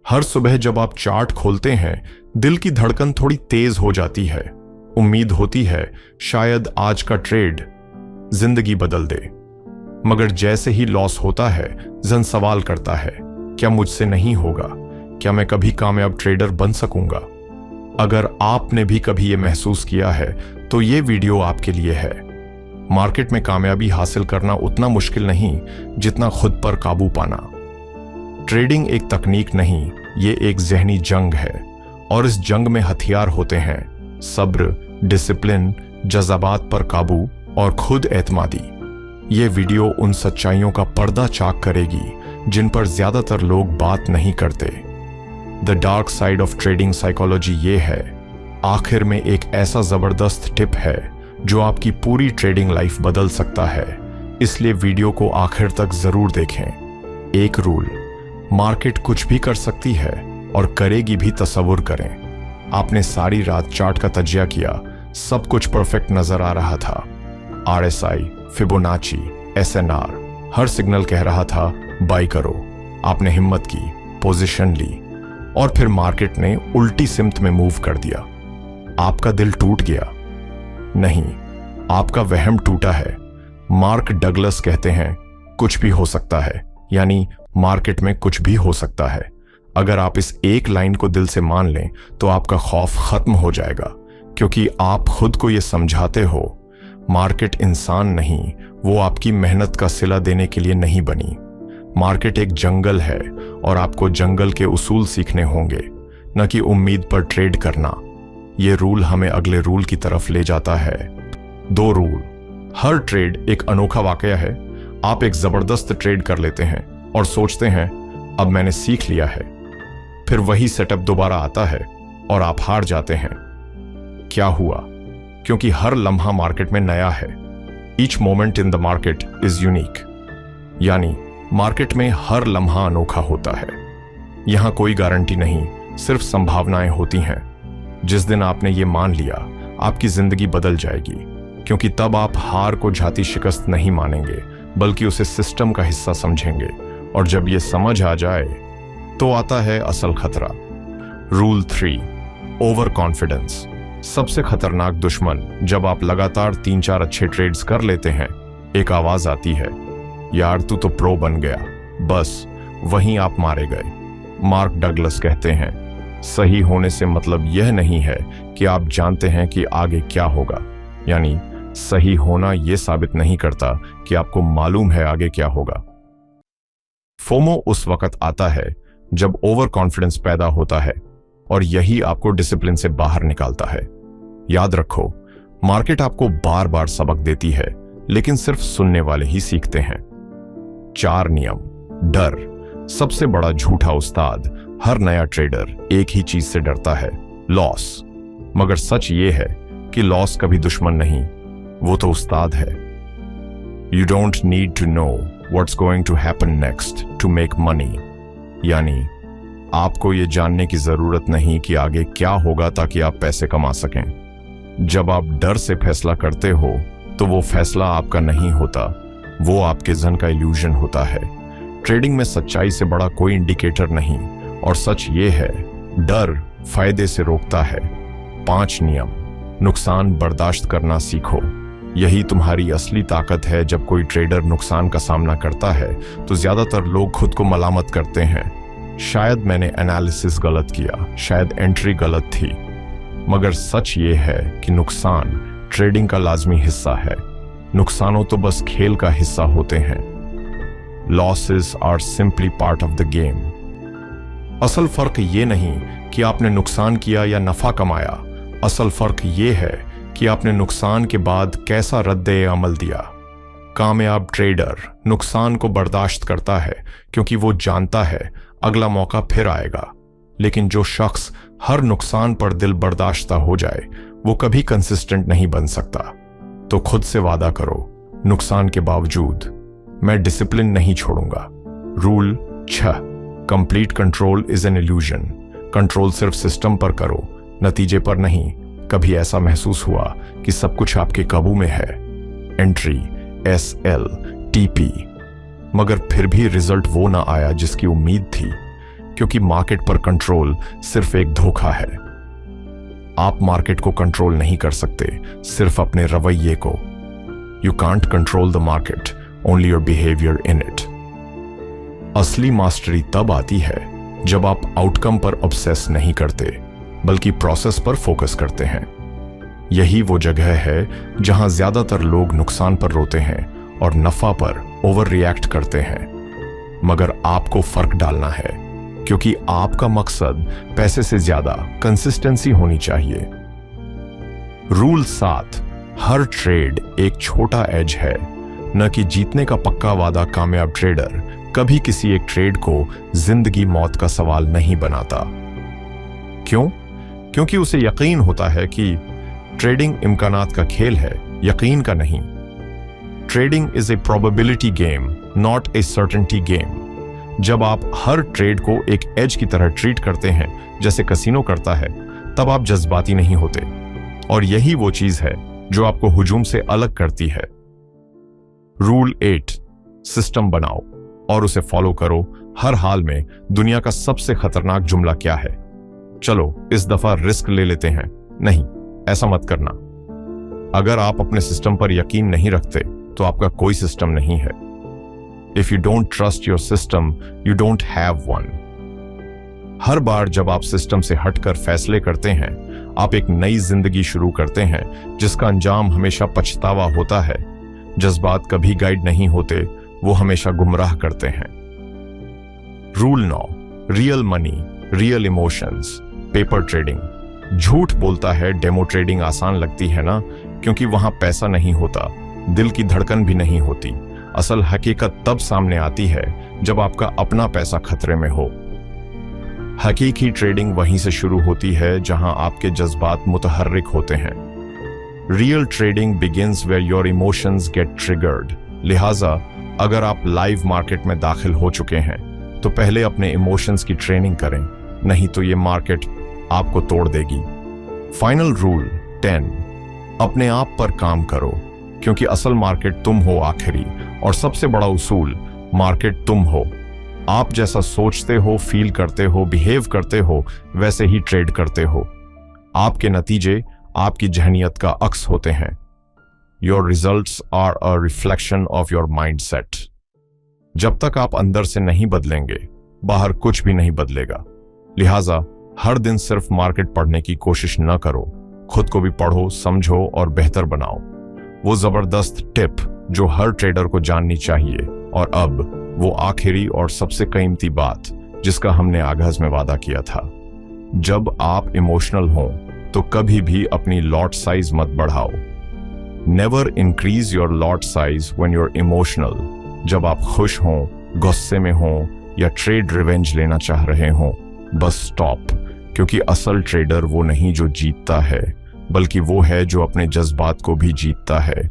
हर सुबह जब आप चार्ट खोलते हैं, दिल की धड़कन थोड़ी तेज हो जाती है। उम्मीद होती है शायद आज का ट्रेड जिंदगी बदल दे। मगर जैसे ही लॉस होता है, जन सवाल करता है, क्या मुझसे नहीं होगा? क्या मैं कभी कामयाब ट्रेडर बन सकूंगा? अगर आपने भी कभी ये महसूस किया है, तो ये वीडियो आपके लिए है। मार्केट में कामयाबी हासिल करना उतना मुश्किल नहीं जितना खुद पर काबू पाना। ट्रेडिंग एक तकनीक नहीं, ये एक जहनी जंग है, और इस जंग में हथियार होते हैं सब्र, डिसिप्लिन, जज्बात पर काबू और खुद एतमादी। ये वीडियो उन सच्चाइयों का पर्दा चाक करेगी जिन पर ज्यादातर लोग बात नहीं करते। The dark side of trading psychology ये है। आखिर में एक ऐसा जबरदस्त टिप है जो आपकी पूरी ट्रेडिंग लाइफ बदल सकता है, इसलिए वीडियो को आखिर तक जरूर देखें। एक रूल, मार्केट कुछ भी कर सकती है और करेगी भी, तसव्वुर करें। आपने सारी रात चार्ट का तजिया किया, सब कुछ परफेक्ट नजर आ रहा था। RSI, फिबोनाची, SNR, हर सिग्नल कह रहा था बाई करो। आपने हिम्मत की, पोजीशन ली, और फिर मार्केट ने उल्टी सिमत में मूव कर दिया। आपका दिल टूट गया? नहीं, आपका वहम टूटा है। मार्क डगलस कहते हैं, कुछ भी हो सकता है, यानी मार्केट में कुछ भी हो सकता है। अगर आप इस एक लाइन को दिल से मान लें तो आपका खौफ खत्म हो जाएगा, क्योंकि आप खुद को यह समझाते हो मार्केट इंसान नहीं, वो आपकी मेहनत का सिला देने के लिए नहीं बनी। मार्केट एक जंगल है और आपको जंगल के उसूल सीखने होंगे, न कि उम्मीद पर ट्रेड करना। ये रूल हमें अगले रूल की तरफ ले जाता है। 2 रूल। हर ट्रेड एक अनोखा वाकया है। आप एक जबरदस्त ट्रेड कर लेते हैं और सोचते हैं अब मैंने सीख लिया है। फिर वही सेटअप दोबारा आता है और आप हार जाते हैं। क्या हुआ? क्योंकि हर लम्हा मार्केट में नया है। Each moment in the market is unique, यानी मार्केट में हर लम्हा अनोखा होता है। यहां कोई गारंटी नहीं, सिर्फ संभावनाएं होती हैं। जिस दिन आपने ये मान लिया, आपकी जिंदगी बदल जाएगी, क्योंकि तब आप हार को जाती शिकस्त नहीं मानेंगे, बल्कि उसे सिस्टम का हिस्सा समझेंगे। और जब ये समझ आ जाए तो आता है असल खतरा। Rule 3, over confidence. सबसे खतरनाक दुश्मन। जब आप लगातार 3-4 अच्छे ट्रेड्स कर लेते हैं, एक आवाज आती है, यार तू तो प्रो बन गया, बस वहीं आप मारे गए। मार्क डगलस कहते हैं, सही होने से मतलब यह नहीं है कि आप जानते हैं कि आगे क्या होगा, यानी सही होना यह साबित नहीं करता कि आपको मालूम है आगे क्या होगा। फोमो उस वक्त आता है जब ओवर कॉन्फिडेंस पैदा होता है, और यही आपको डिसिप्लिन से बाहर निकालता है। याद रखो, मार्केट आपको बार बार सबक देती है, लेकिन सिर्फ सुनने वाले ही सीखते हैं। 4 नियम। डर सबसे बड़ा झूठा उस्ताद। हर नया ट्रेडर एक ही चीज से डरता है, लॉस। मगर सच ये है कि लॉस कभी दुश्मन नहीं, वो तो उस्ताद है। You don't need to know what's going to happen next to make money, यानी आपको ये जानने की जरूरत नहीं कि आगे क्या होगा ताकि आप पैसे कमा सकें। जब आप डर से फैसला करते हो तो वो फैसला आपका नहीं होता, वो आपके जन का इल्यूजन होता है। ट्रेडिंग में सच्चाई से बड़ा कोई इंडिकेटर नहीं, और सच ये है, डर फायदे से रोकता है। 5 नियम। नुकसान बर्दाश्त करना सीखो। यही तुम्हारी असली ताकत है। जब कोई ट्रेडर नुकसान का सामना करता है तो ज्यादातर लोग खुद को मलामत करते हैं, शायद मैंने एनालिसिस गलत किया, शायद एंट्री गलत थी। मगर सच ये है कि नुकसान ट्रेडिंग का लाजमी हिस्सा है। नुकसानों तो बस खेल का हिस्सा होते हैं। Losses are simply part of the game. असल फर्क ये नहीं कि आपने नुकसान किया या नफा कमाया, असल फर्क ये है कि आपने नुकसान के बाद कैसा रद्दे अमल दिया। कामयाब ट्रेडर नुकसान को बर्दाश्त करता है क्योंकि वो जानता है अगला मौका फिर आएगा। लेकिन जो शख्स हर नुकसान पर दिल बर्दाश्ता हो जाए, वो कभी कंसिस्टेंट नहीं बन सकता। तो खुद से वादा करो, नुकसान के बावजूद मैं डिसिप्लिन नहीं छोड़ूंगा। Rule 6, complete control is an illusion. Control सिर्फ सिस्टम पर करो, नतीजे पर नहीं। कभी ऐसा महसूस हुआ कि सब कुछ आपके काबू में है, एंट्री, SL, TP, मगर फिर भी रिजल्ट वो ना आया जिसकी उम्मीद थी? क्योंकि मार्केट पर कंट्रोल सिर्फ एक धोखा है। आप मार्केट को कंट्रोल नहीं कर सकते, सिर्फ अपने रवैये को। You can't control the market, only your behaviour in it. असली मास्टरी तब आती है जब आप आउटकम पर ऑब्सेस नहीं करते, बल्कि प्रोसेस पर फोकस करते हैं। यही वो जगह है जहां ज्यादातर लोग नुकसान पर रोते हैं और नफा पर ओवर रिएक्ट करते हैं। मगर आपको फर्क डालना है, क्योंकि आपका मकसद पैसे से ज्यादा कंसिस्टेंसी होनी चाहिए। रूल 7, हर ट्रेड एक छोटा एज है, न कि जीतने का पक्का वादा। कामयाब ट्रेडर कभी किसी एक ट्रेड को जिंदगी मौत का सवाल नहीं बनाता। क्यों? क्योंकि उसे यकीन होता है कि ट्रेडिंग इम्कानात का खेल है, यकीन का नहीं। Trading is a probability game, not a certainty game. जब आप हर ट्रेड को एक एज की तरह ट्रीट करते हैं, जैसे कसिनो करता है, तब आप जज्बाती नहीं होते। और यही वो चीज है जो आपको हुजूम से अलग करती है। रूल 8, सिस्टम बनाओ और उसे फॉलो करो हर हाल में। दुनिया का सबसे खतरनाक जुमला क्या है? चलो इस दफा रिस्क ले लेते हैं। नहीं, ऐसा मत करना। अगर आप अपने सिस्टम पर यकीन नहीं रखते तो आपका कोई सिस्टम नहीं है। If you don't trust your system, you don't have one. हर बार जब आप सिस्टम से हटकर फैसले करते हैं, आप एक नई जिंदगी शुरू करते हैं, जिसका अंजाम हमेशा पछतावा होता है। जज्बात कभी गाइड नहीं होते, वो हमेशा गुमराह करते हैं। Rule 9, real money, real emotions, paper trading. झूठ बोलता है डेमो ट्रेडिंग आसान लगती है ना, क्योंकि वहां पैसा नहीं होता, दिल की धड़कन भी नहीं होती। असल हकीकत तब सामने आती है जब आपका अपना पैसा खतरे में हो। हकीकी ट्रेडिंग वहीं से शुरू होती है जहां आपके जज्बात मुतहर्रिक होते हैं। Real trading begins where your emotions get triggered. लिहाजा अगर आप लाइव मार्केट में दाखिल हो चुके हैं तो पहले अपने इमोशंस की ट्रेनिंग करें, नहीं तो ये मार्केट आपको तोड़ देगी। फाइनल रूल 10, अपने आप पर काम करो, क्योंकि असल मार्केट तुम हो आखिरी, और सबसे बड़ा उसूल, मार्केट तुम हो। आप जैसा सोचते हो, फील करते हो, बिहेव करते हो, वैसे ही ट्रेड करते हो। आपके नतीजे आपकी जहनियत का अक्स होते हैं। Your results are a reflection of your mindset. जब तक आप अंदर से नहीं बदलेंगे, बाहर कुछ भी नहीं बदलेगा। लिहाजा हर दिन सिर्फ मार्केट पढ़ने की कोशिश न करो, खुद को भी पढ़ो, समझो और बेहतर बनाओ। वो जबरदस्त टिप जो हर ट्रेडर को जाननी चाहिए। और अब वो आखिरी और सबसे कीमती बात, जिसका हमने आगाज में वादा किया था। जब आप इमोशनल हों तो कभी भी अपनी लॉट साइज मत बढ़ाओ। Never increase your lot size when you're emotional. जब आप खुश हों, गुस्से में हों या ट्रेड रिवेंज लेना चाह रहे हों, बस स्टॉप। क्योंकि असल ट्रेडर वो नहीं जो जीतता है, बल्कि वो है जो अपने जज्बात को भी जीतता है